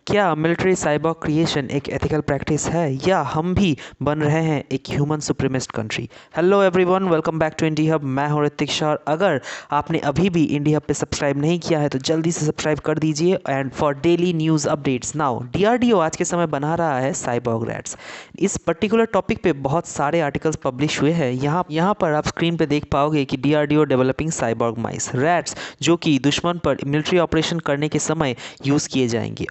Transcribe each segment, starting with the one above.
क्या military cyborg creation एक ethical practice है या हम भी बन रहे हैं एक human supremacist country. Hello everyone, welcome back to Indie Hub. मैं हूं ऋतिक शाह। अगर आपने अभी भी इंडी हब पे सब्सक्राइब नहीं किया है तो जल्दी से सब्सक्राइब कर दीजिए and for daily news updates. Now DRDO आज के समय बना रहा है साइबॉग रैट्स। इस पर्टिकुलर टॉपिक पे बहुत सारे आर्टिकल्स पब्लिश हुए हैं। यहाँ पर आप स्क्रीन पे देख पाओगे कि डीआरडीओ डेवलपिंग साइबॉग माइस रैट्स जो कि दुश्मन पर मिलिट्री ऑपरेशन करने के समय यूज़ किए जाएंगे।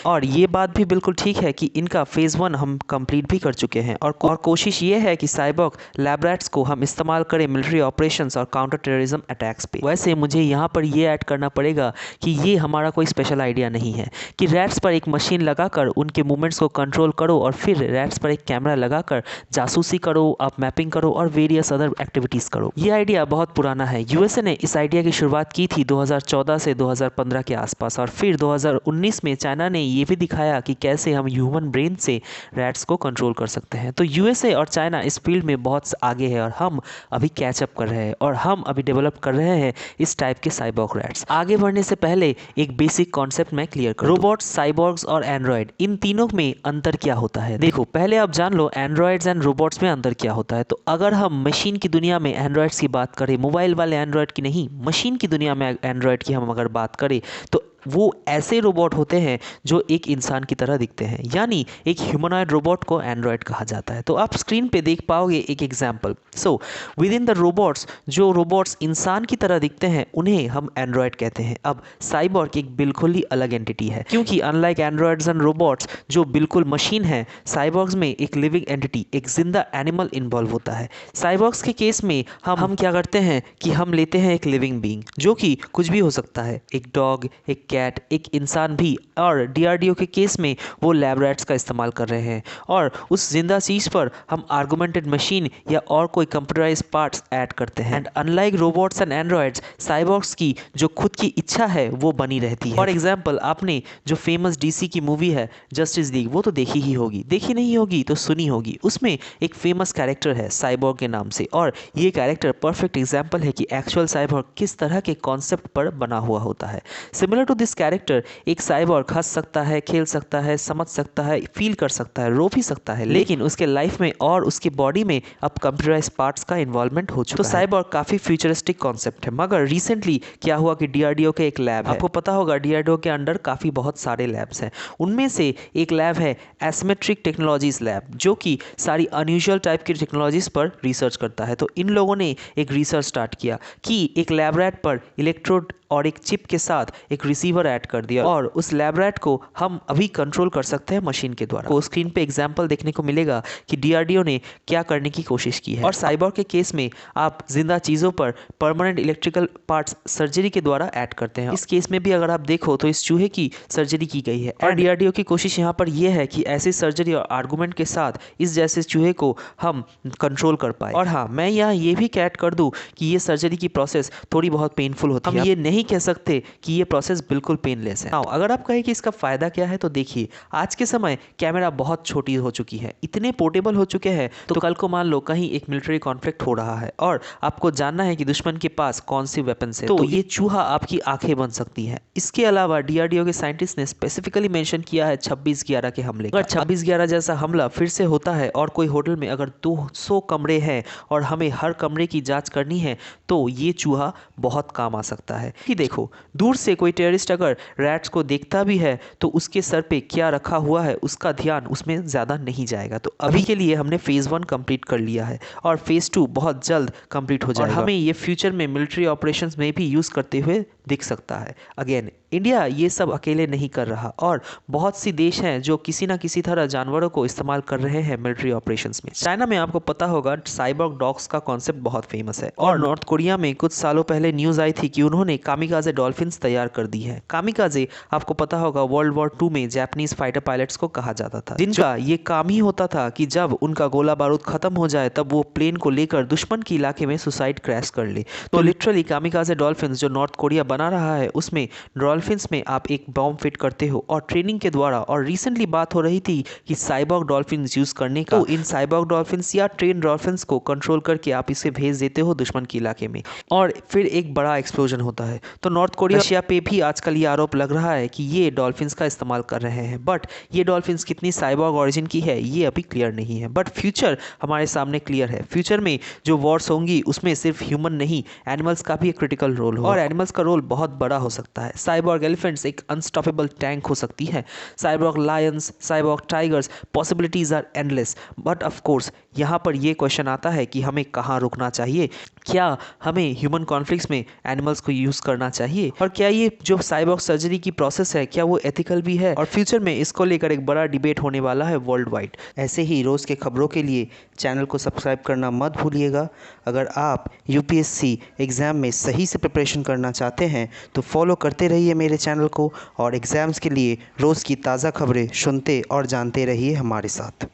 और ये बात भी बिल्कुल ठीक है कि इनका फेज़ 1 हम कंप्लीट भी कर चुके हैं और कोशिश ये है कि साइबॉग लैब रैट्स को हम इस्तेमाल करें मिलिट्री ऑपरेशंस और काउंटर टेररिज्म अटैक्स पे। वैसे मुझे यहाँ पर ये ऐड करना पड़ेगा कि ये हमारा कोई स्पेशल आइडिया नहीं है कि रैट्स पर एक मशीन लगाकर उनके मूवमेंट्स को कंट्रोल करो और फिर रैट्स पर एक कैमरा लगाकर जासूसी करो, आप मैपिंग करो और वेरियस अदर एक्टिविटीज़ करो। ये आइडिया बहुत पुराना है। यूएसए ने इस आइडिया की शुरुआत की थी 2014 से 2015 के आसपास और फिर 2019 में चाइना ने ये भी दिखाया कि कैसे हम ह्यूमन ब्रेन से रैट्स को कंट्रोल कर सकते हैं। तो यूएसए और चाइना इस फील्ड में बहुत आगे है और हम अभी कैचअप कर रहे हैं और हम अभी डेवलप कर रहे हैं इस टाइप के साइबॉग रैट्स। आगे बढ़ने से पहले एक बेसिक कॉन्सेप्ट मैं क्लियर कर दूं। रोबोट्स, साइबॉर्ग्स और एंड्रॉयड, इन तीनों में अंतर क्या होता है? देखो, पहले आप जान लो एंड्रॉयड्स एंड रोबोट्स में अंतर क्या होता है। तो अगर हम मशीन की दुनिया में एंड्रॉयड्स की बात करें, मोबाइल वाले एंड्रॉयड की नहीं, मशीन की दुनिया में एंड्रॉयड की हम अगर बात करें तो वो ऐसे रोबोट होते हैं जो एक इंसान की तरह दिखते हैं, यानी एक ह्यूमनॉइड रोबोट को एंड्रॉयड कहा जाता है। तो आप स्क्रीन पे देख पाओगे एक example. So with in the robots, जो रोबोट्स इंसान की तरह दिखते हैं उन्हें हम एंड्रॉयड कहते हैं। अब साइबॉर्ग एक बिल्कुल ही अलग एंटिटी है, क्योंकि अनलाइक एंड्रॉयड्स एंड रोबोट्स जो बिल्कुल मशीन है, साइबॉर्ग्स में एक लिविंग एंटिटी, एक जिंदा एनिमल इन्वॉल्व होता है। साइबॉर्ग्स के केस में हम क्या करते हैं कि हम लेते हैं एक लिविंग बीइंग जो कि कुछ भी हो सकता है, एक डॉग, एक कैट, एक इंसान भी, और डीआरडीओ के केस में वो लैब रैट्स का इस्तेमाल कर रहे हैं और उस जिंदा चीज़ पर हम आर्गुमेंटेड मशीन या और कोई कंप्यूटराइज पार्ट्स ऐड करते हैं। And unlike robots and androids, cyborgs की जो खुद की इच्छा है वो बनी रहती है। फॉर एग्जाम्पल, आपने जो फेमस डीसी की मूवी है जस्टिस लीग, वो तो देखी ही होगी, देखी नहीं होगी तो सुनी होगी। उसमें एक फेमस कैरेक्टर है साइबॉर्ग के नाम से और ये कैरेक्टर परफेक्ट एग्जाम्पल है कि एक्चुअल साइबॉर्ग किस तरह के कॉन्सेप्ट पर बना हुआ होता है। सिमिलर टू दिस कैरेक्टर, एक साइबॉर्ग हंस सकता है, खेल सकता है, समझ सकता है, फील कर सकता है, रो भी सकता है, लेकिन उसके लाइफ में और उसके बॉडी में अब कंप्यूटराइज पार्ट्स का इन्वॉल्वमेंट हो चुका है। तो साइबॉर्ग काफी फ्यूचरिस्टिक कॉन्सेप्ट है। मगर रिसेंटली क्या हुआ कि डीआरडीओ के एक लैब है, आपको पता होगा डीआरडीओ के अंडर काफी बहुत सारे लैब्स हैं, उनमें से एक लैब है एसिमेट्रिक टेक्नोलॉजीज लैब, जो कि सारी अनयूजुअल टाइप की टेक्नोलॉजीज पर रिसर्च करता है। तो इन लोगों ने एक रिसर्च स्टार्ट किया कि एक लैब रैट पर इलेक्ट्रोड और एक चिप के साथ एक रिसीवर ऐड कर दिया और उस लैब रैट को हम अभी कंट्रोल कर सकते हैं मशीन के द्वारा। तो स्क्रीन पे एग्जांपल देखने को मिलेगा कि डीआरडीओ ने क्या करने की कोशिश की है। और साइबॉर्ग के केस में आप जिंदा चीज़ों पर परमानेंट इलेक्ट्रिकल पार्ट्स सर्जरी के द्वारा ऐड करते हैं। इस केस में भी अगर आप देखो तो इस चूहे की सर्जरी की गई है और डीआरडीओ की कोशिश यहाँ पर यह है कि ऐसी सर्जरी और आर्गूमेंट के साथ इस जैसे चूहे को हम कंट्रोल कर पाए। और हाँ, मैं यहाँ ये भी ऐड कर दूँ कि ये सर्जरी की प्रोसेस थोड़ी बहुत पेनफुल होती है। हम ये नहीं कह सकते कि ये प्रोसेस बिल्कुल पेनलेस है। अगर आप कहें कि इसका फायदा क्या है तो देखिए, आज के समय कैमरा बहुत छोटी हो चुकी है, इतने पोर्टेबल हो चुके हैं, तो कल को मान लो कहीं एक मिलिट्री कॉन्फ्लिक्ट हो रहा है और आपको जानना है कि दुश्मन के पास कौन सी वेपन्स है, तो ये चूहा आपकी आंखें बन सकती है। इसके अलावा डीआरडीओ के साइंटिस्ट ने स्पेसिफिकली मेंशन किया है 26/11 के हमले। अगर 26/11 जैसा हमला फिर से होता है और कोई होटल में अगर 200 कमरे हैं और हमें हर कमरे की जांच करनी है तो ये चूहा बहुत काम आ सकता है। कि देखो, दूर से कोई टेररिस्ट अगर रैट्स को देखता भी है तो उसके सर पे क्या रखा हुआ है उसका ध्यान उसमें ज़्यादा नहीं जाएगा। तो अभी के लिए हमने फेज़ 1 कंप्लीट कर लिया है और फेज़ 2 बहुत जल्द कंप्लीट हो जाएगा और हमें ये फ्यूचर में मिलिट्री ऑपरेशंस में भी यूज़ करते हुए दिख सकता है। अगेन, इंडिया ये सब अकेले नहीं कर रहा और बहुत सी देश हैं जो किसी ना किसी तरह जानवरों को इस्तेमाल कर रहे हैं मिलिट्री ऑपरेशंस में। चाइना में आपको पता होगा साइबॉर्ग डॉग्स का कॉन्सेप्ट बहुत फेमस है और नॉर्थ कोरिया में कुछ सालों पहले न्यूज़ आई थी कि उन्होंने कामिकाजे डॉल्फिन्स तैयार कर दी है। कामिकाजे आपको पता होगा वर्ल्ड वॉर 2 में जापानीज फाइटर पायलट्स को कहा जाता था, जिनका ये काम ही होता था कि जब उनका गोला बारूद खत्म हो जाए तब वो प्लेन को लेकर दुश्मन के इलाके में सुसाइड क्रैश कर ले। तो लिटरली कामिकाजे डॉल्फिन्स जो नॉर्थ कोरिया बना रहा है उसमें डॉल्फिन्स में आप एक बॉम्ब फिट करते हो और ट्रेनिंग के द्वारा, और रिसेंटली बात हो रही थी कि साइबॉर्ग डॉल्फिन्स यूज़ करने का, तो इन साइबॉर्ग डॉल्फिन्स या ट्रेन डॉल्फिन्स को कंट्रोल करके आप इसे भेज देते हो दुश्मन के इलाके में और फिर एक बड़ा एक्सप्लोजन होता है। तो नॉर्थ कोरिया, रशिया पे भी आजकल ये आरोप लग रहा है कि ये डॉल्फिन्स का इस्तेमाल कर रहे हैं, बट ये डॉल्फिन्स कितनी साइबॉर्ग ऑरिजिन की है ये अभी क्लियर नहीं है। बट फ्यूचर हमारे सामने क्लियर है। फ्यूचर में जो वॉर्स होंगी उसमें सिर्फ ह्यूमन नहीं, एनिमल्स का भी एक क्रिटिकल रोल होगा और एनिमल्स का रोल बहुत बड़ा हो सकता है। साइबॉर्ग एलिफेंट्स एक अनस्टॉपेबल टैंक हो सकती है, cyborg lions, cyborg tigers, possibilities are endless. But of course यहाँ पर ये क्वेश्चन आता है कि हमें कहाँ रुकना चाहिए। क्या हमें ह्यूमन कॉन्फ्लिक्ट्स में एनिमल्स को यूज़ करना चाहिए, और क्या ये जो साइबॉर्ग सर्जरी की प्रोसेस है क्या वो एथिकल भी है। और फ्यूचर में इसको लेकर एक बड़ा डिबेट होने वाला है वर्ल्ड वाइड। ऐसे ही रोज़ के खबरों के लिए चैनल को सब्सक्राइब करना मत भूलिएगा। अगर आप यूपीएससी एग्ज़ाम में सही से प्रिपरेशन करना चाहते हैं तो फॉलो करते रहिए मेरे चैनल को, और एग्ज़ाम्स के लिए रोज़ की ताज़ा खबरें सुनते और जानते रहिए हमारे साथ।